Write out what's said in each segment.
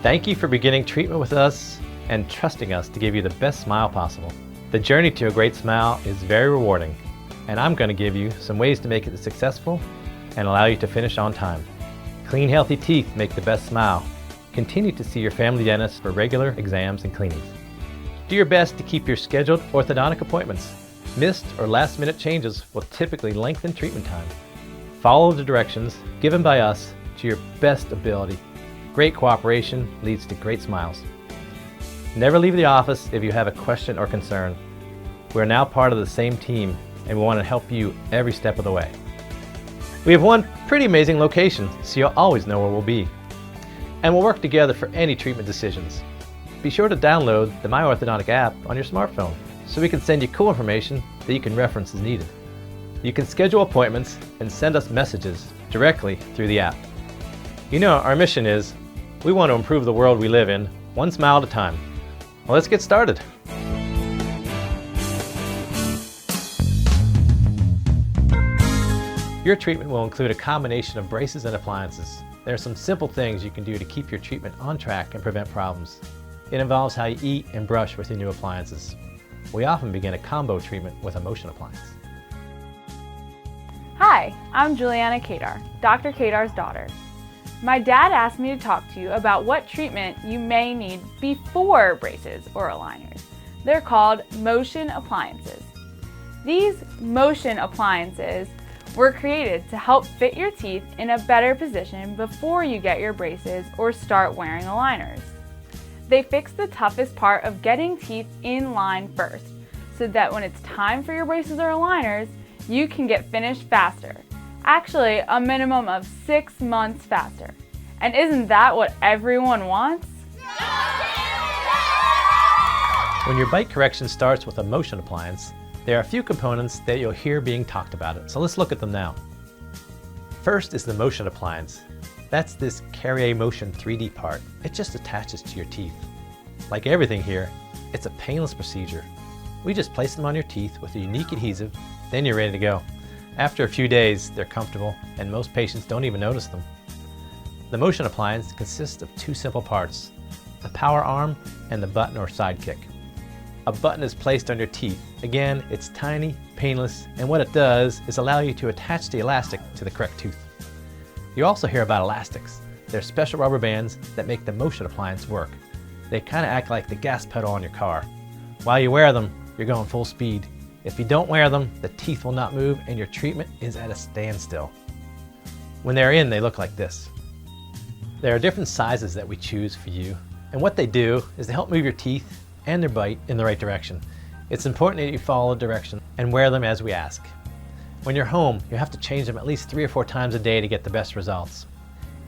Thank you for beginning treatment with us and trusting us to give you the best smile possible. The journey to a great smile is very rewarding, and I'm going to give you some ways to make it successful and allow you to finish on time. Clean, healthy teeth make the best smile. Continue to see your family dentist for regular exams and cleanings. Do your best to keep your scheduled orthodontic appointments. Missed or last-minute changes will typically lengthen treatment time. Follow the directions given by us to your best ability. Great cooperation leads to great smiles. Never leave the office if you have a question or concern. We're now part of the same team, and we want to help you every step of the way. We have one pretty amazing location, so you'll always know where we'll be. And we'll work together for any treatment decisions. Be sure to download the My Orthodontic app on your smartphone so we can send you cool information that you can reference as needed. You can schedule appointments and send us messages directly through the app. You know, our mission is, we want to improve the world we live in, one smile at a time. Well, let's get started. Your treatment will include a combination of braces and appliances. There are some simple things you can do to keep your treatment on track and prevent problems. It involves how you eat and brush with your new appliances. We often begin a combo treatment with a motion appliance. Hi, I'm Juliana Kadar, Dr. Kadar's daughter. My dad asked me to talk to you about what treatment you may need before braces or aligners. They're called motion appliances. These motion appliances were created to help fit your teeth in a better position before you get your braces or start wearing aligners. They fix the toughest part of getting teeth in line first, so that when it's time for your braces or aligners, you can get finished faster. Actually, a minimum of 6 months faster. And isn't that what everyone wants? When your bite correction starts with a motion appliance, there are a few components that you'll hear being talked about, so let's look at them now. First is the motion appliance. That's this Carrier Motion 3D part. It just attaches to your teeth. Like everything here, it's a painless procedure. We just place them on your teeth with a unique adhesive, then you're ready to go. After a few days, they're comfortable, and most patients don't even notice them. The motion appliance consists of two simple parts, the power arm and the button or sidekick. A button is placed on your teeth. Again, it's tiny, painless, and what it does is allow you to attach the elastic to the correct tooth. You also hear about elastics. They're special rubber bands that make the motion appliance work. They kind of act like the gas pedal on your car. While you wear them, you're going full speed. If you don't wear them, the teeth will not move and your treatment is at a standstill. When they're in, they look like this. There are different sizes that we choose for you, and what they do is they help move your teeth and their bite in the right direction. It's important that you follow the direction and wear them as we ask. When you're home, you have to change them at least 3 or 4 times a day to get the best results.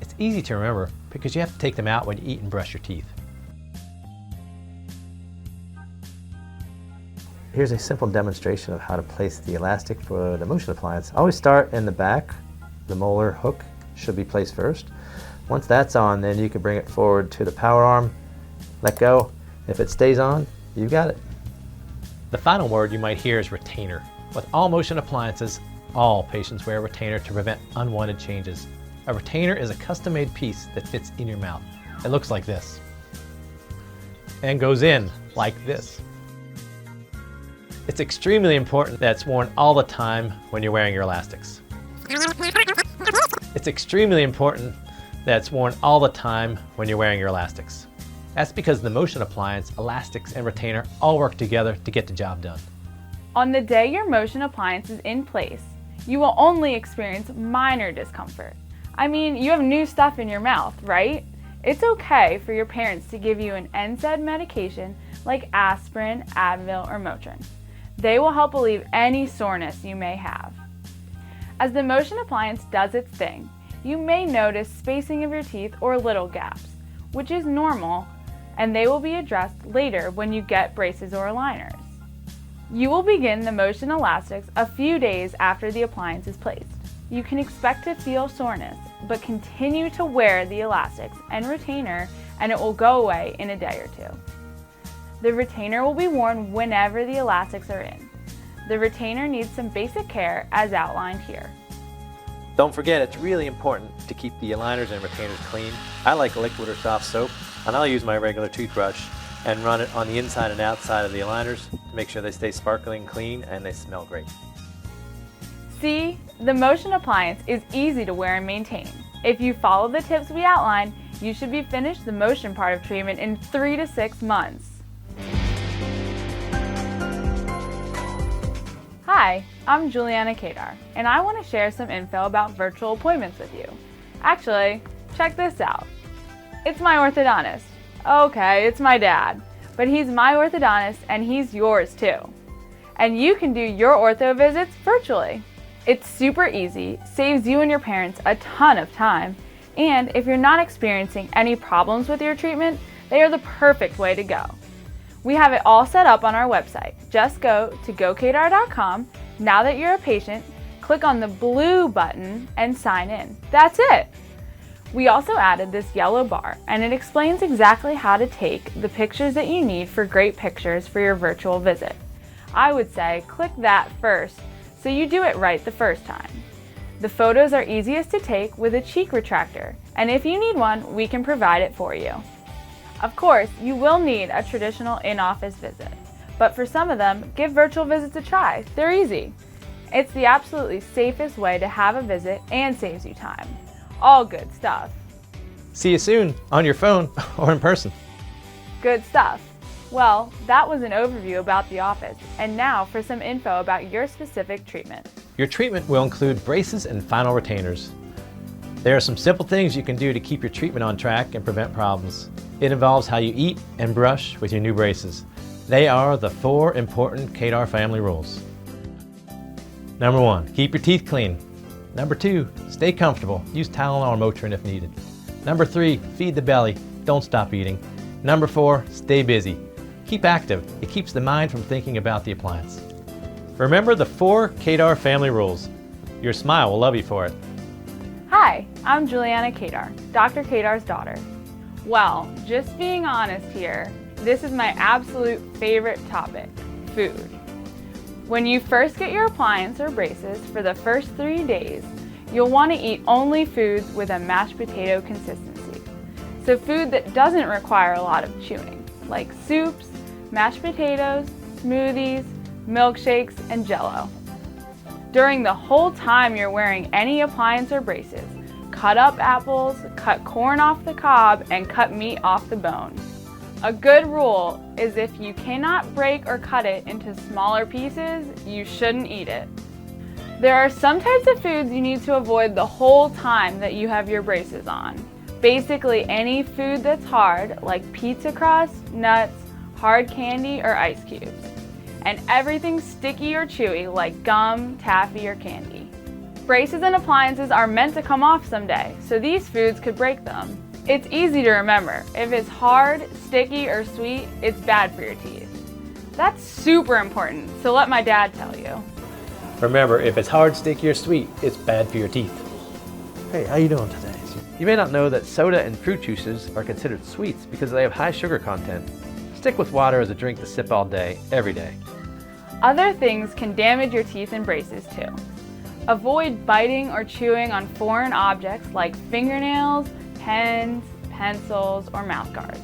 It's easy to remember because you have to take them out when you eat and brush your teeth. Here's a simple demonstration of how to place the elastic for the motion appliance. Always start in the back. The molar hook should be placed first. Once that's on, then you can bring it forward to the power arm, let go. If it stays on, you got it. The final word you might hear is retainer. With all motion appliances, all patients wear a retainer to prevent unwanted changes. A retainer is a custom-made piece that fits in your mouth. It looks like this. And goes in like this. It's extremely important that it's worn all the time when you're wearing your elastics. It's extremely important that it's worn all the time when you're wearing your elastics. That's because the motion appliance, elastics, and retainer all work together to get the job done. On the day your motion appliance is in place, you will only experience minor discomfort. I mean, you have new stuff in your mouth, right? It's okay for your parents to give you an NSAID medication like aspirin, Advil, or Motrin. They will help relieve any soreness you may have. As the motion appliance does its thing, you may notice spacing of your teeth or little gaps, which is normal, and they will be addressed later when you get braces or aligners. You will begin the motion elastics a few days after the appliance is placed. You can expect to feel soreness, but continue to wear the elastics and retainer and it will go away in a day or two. The retainer will be worn whenever the elastics are in. The retainer needs some basic care as outlined here. Don't forget, it's really important to keep the aligners and retainers clean. I like liquid or soft soap. And I'll use my regular toothbrush and run it on the inside and outside of the aligners to make sure they stay sparkling clean and they smell great. See, the Motion appliance is easy to wear and maintain. If you follow the tips we outlined, you should be finished the Motion part of treatment in 3 to 6 months. Hi, I'm Juliana Kadar, and I want to share some info about virtual appointments with you. Actually, check this out. It's my orthodontist. Okay, it's my dad, but he's my orthodontist and he's yours too. And you can do your ortho visits virtually. It's super easy, saves you and your parents a ton of time, and if you're not experiencing any problems with your treatment, they are the perfect way to go. We have it all set up on our website. Just go to gokadar.com. Now that you're a patient, click on the blue button and sign in. That's it. We also added this yellow bar, and it explains exactly how to take the pictures that you need for great pictures for your virtual visit. I would say click that first so you do it right the first time. The photos are easiest to take with a cheek retractor, and if you need one, we can provide it for you. Of course, you will need a traditional in-office visit, but for some of them, give virtual visits a try. They're easy. It's the absolutely safest way to have a visit and saves you time. All good stuff. See you soon, on your phone or in person. Good stuff. Well, that was an overview about the office, and now for some info about your specific treatment. Your treatment will include braces and final retainers. There are some simple things you can do to keep your treatment on track and prevent problems. It involves how you eat and brush with your new braces. They are the 4 important Kadar family rules. Number 1, keep your teeth clean. Number 2, stay comfortable. Use Tylenol or Motrin if needed. Number 3, feed the belly. Don't stop eating. Number 4, stay busy. Keep active. It keeps the mind from thinking about the appliance. Remember the 4 Kadar family rules. Your smile will love you for it. Hi, I'm Juliana Kadar, Dr. Kadar's daughter. Well, just being honest here, this is my absolute favorite topic, food. When you first get your appliance or braces for the first 3 days, you'll want to eat only foods with a mashed potato consistency. So food that doesn't require a lot of chewing, like soups, mashed potatoes, smoothies, milkshakes, and Jell-O. During the whole time you're wearing any appliance or braces, cut up apples, cut corn off the cob, and cut meat off the bone. A good rule is if you cannot break or cut it into smaller pieces, you shouldn't eat it. There are some types of foods you need to avoid the whole time that you have your braces on. Basically any food that's hard, like pizza crust, nuts, hard candy, or ice cubes. And everything sticky or chewy like gum, taffy, or candy. Braces and appliances are meant to come off someday, so these foods could break them. It's easy to remember. If it's hard, sticky, or sweet, it's bad for your teeth. That's super important, so let my dad tell you. Remember, if it's hard, sticky, or sweet, it's bad for your teeth. Hey, how you doing today? You may not know that soda and fruit juices are considered sweets because they have high sugar content. Stick with water as a drink to sip all day, every day. Other things can damage your teeth and braces too. Avoid biting or chewing on foreign objects like fingernails, pens, pencils, or mouth guards.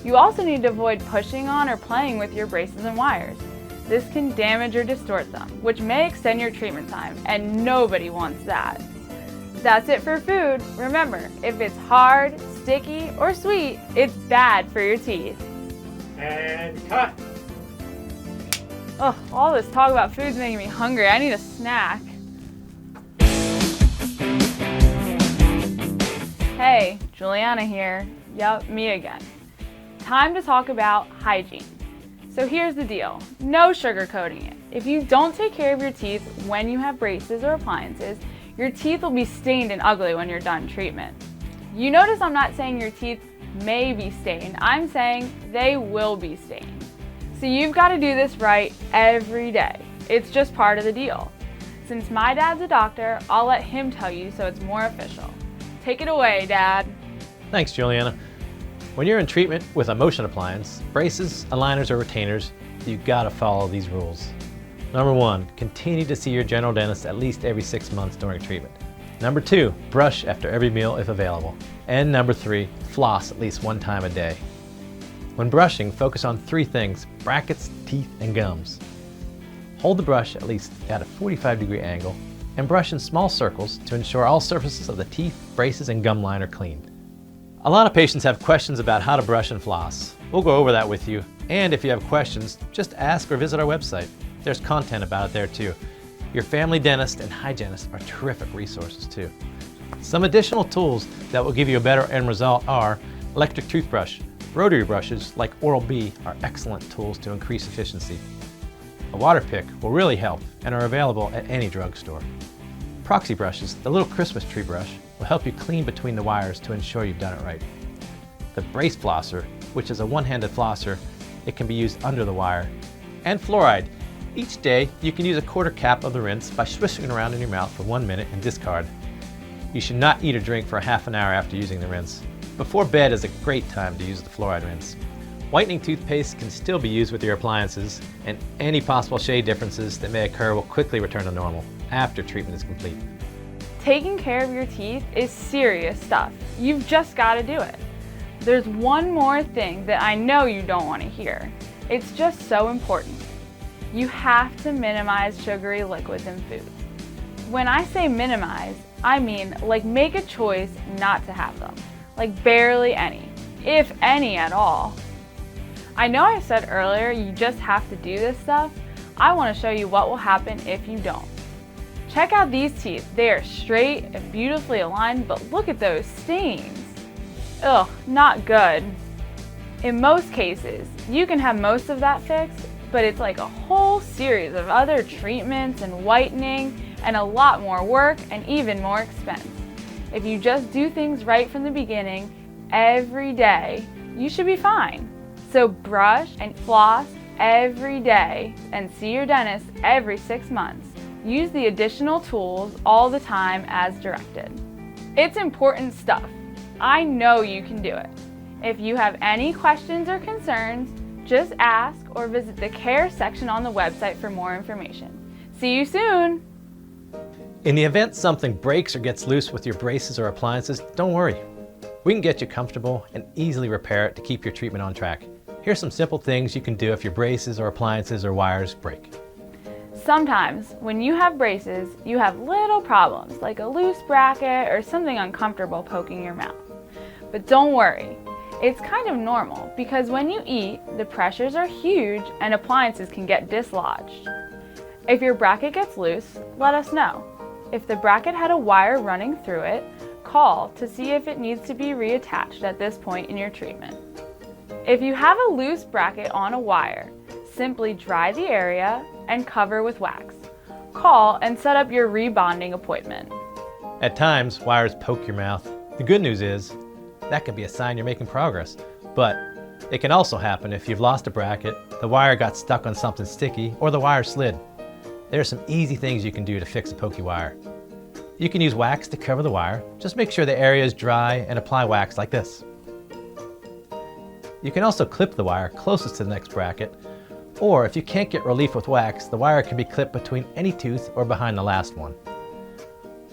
You also need to avoid pushing on or playing with your braces and wires. This can damage or distort them, which may extend your treatment time, and nobody wants that. That's it for food. Remember, if it's hard, sticky, or sweet, it's bad for your teeth. And cut! Ugh, all this talk about food's making me hungry. I need a snack. Hey, Juliana here. Yup, me again. Time to talk about hygiene. So here's the deal. No sugarcoating it. If you don't take care of your teeth when you have braces or appliances, your teeth will be stained and ugly when you're done treatment. You notice I'm not saying your teeth may be stained. I'm saying they will be stained. So you've got to do this right every day. It's just part of the deal. Since my dad's a doctor, I'll let him tell you so it's more official. Take it away, Dad. Thanks, Juliana. When you're in treatment with a Motion appliance, braces, aligners, or retainers, you've got to follow these rules. Number 1, continue to see your general dentist at least every 6 months during treatment. Number 2, brush after every meal if available. And number 3, floss at least one time a day. When brushing, focus on 3 things: brackets, teeth, and gums. Hold the brush at least at a 45-degree angle and brush in small circles to ensure all surfaces of the teeth, braces, and gum line are cleaned. A lot of patients have questions about how to brush and floss. We'll go over that with you, and if you have questions, just ask or visit our website. There's content about it there too. Your family dentist and hygienist are terrific resources too. Some additional tools that will give you a better end result are electric toothbrush. Rotary brushes like Oral-B are excellent tools to increase efficiency. A water pick will really help and are available at any drugstore. Proxy brushes, the little Christmas tree brush, will help you clean between the wires to ensure you've done it right. The brace flosser, which is a one-handed flosser, it can be used under the wire. And fluoride. Each day, you can use a quarter cap of the rinse by swishing it around in your mouth for 1 minute and discard. You should not eat or drink for a half an hour after using the rinse. Before bed is a great time to use the fluoride rinse. Whitening toothpaste can still be used with your appliances, and any possible shade differences that may occur will quickly return to normal after treatment is complete. Taking care of your teeth is serious stuff. You've just got to do it. There's one more thing that I know you don't want to hear. It's just so important. You have to minimize sugary liquids in foods. When I say minimize, I mean like make a choice not to have them. Like barely any, if any at all. I know I said earlier you just have to do this stuff. I want to show you what will happen if you don't. Check out these teeth. They are straight and beautifully aligned, but look at those stains. Ugh, not good. In most cases, you can have most of that fixed, but it's like a whole series of other treatments and whitening and a lot more work and even more expense. If you just do things right from the beginning, every day, you should be fine. So brush and floss every day and see your dentist every 6 months. Use the additional tools all the time as directed. It's important stuff. I know you can do it. If you have any questions or concerns, just ask or visit the care section on the website for more information. See you soon! In the event something breaks or gets loose with your braces or appliances, don't worry. We can get you comfortable and easily repair it to keep your treatment on track. Here's some simple things you can do if your braces or appliances or wires break. Sometimes, when you have braces, you have little problems like a loose bracket or something uncomfortable poking your mouth. But don't worry, it's kind of normal because when you eat, the pressures are huge and appliances can get dislodged. If your bracket gets loose, let us know. If the bracket had a wire running through it, call to see if it needs to be reattached at this point in your treatment. If you have a loose bracket on a wire, simply dry the area and cover with wax. Call and set up your rebonding appointment. At times, wires poke your mouth. The good news is, that could be a sign you're making progress. But it can also happen if you've lost a bracket, the wire got stuck on something sticky, or the wire slid. There are some easy things you can do to fix a pokey wire. You can use wax to cover the wire. Just make sure the area is dry and apply wax like this. You can also clip the wire closest to the next bracket, or if you can't get relief with wax, the wire can be clipped between any tooth or behind the last one.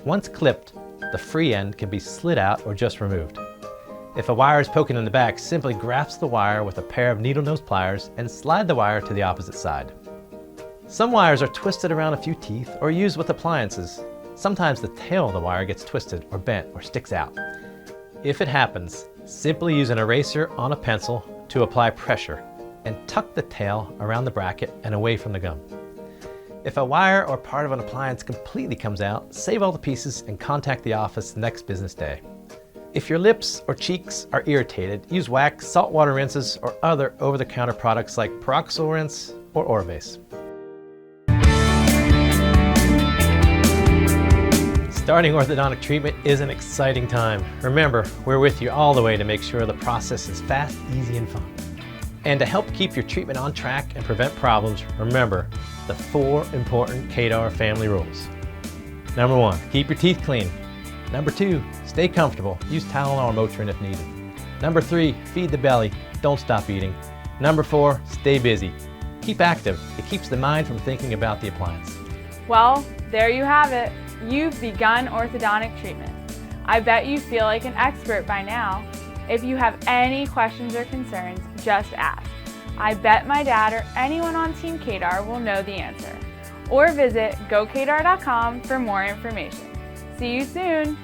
Once clipped, the free end can be slid out or just removed. If a wire is poking in the back, simply grasp the wire with a pair of needle nose pliers and slide the wire to the opposite side. Some wires are twisted around a few teeth or used with appliances. Sometimes the tail of the wire gets twisted or bent or sticks out. If it happens, simply use an eraser on a pencil to apply pressure and tuck the tail around the bracket and away from the gum. If a wire or part of an appliance completely comes out, save all the pieces and contact the office the next business day. If your lips or cheeks are irritated, use wax, saltwater rinses, or other over-the-counter products like Peroxyl rinse or Orvase. Starting orthodontic treatment is an exciting time. Remember, we're with you all the way to make sure the process is fast, easy, and fun. And to help keep your treatment on track and prevent problems, remember the 4 important KDAR family rules. Number 1, keep your teeth clean. Number 2, stay comfortable. Use Tylenol or Motrin if needed. Number 3, feed the belly. Don't stop eating. Number 4, stay busy. Keep active. It keeps the mind from thinking about the appliance. Well, there you have it. you've begun orthodontic treatment. I bet you feel like an expert by now. If you have any questions or concerns, just ask. I bet my dad or anyone on Team KDAR will know the answer. Or visit gokdar.com for more information. See you soon!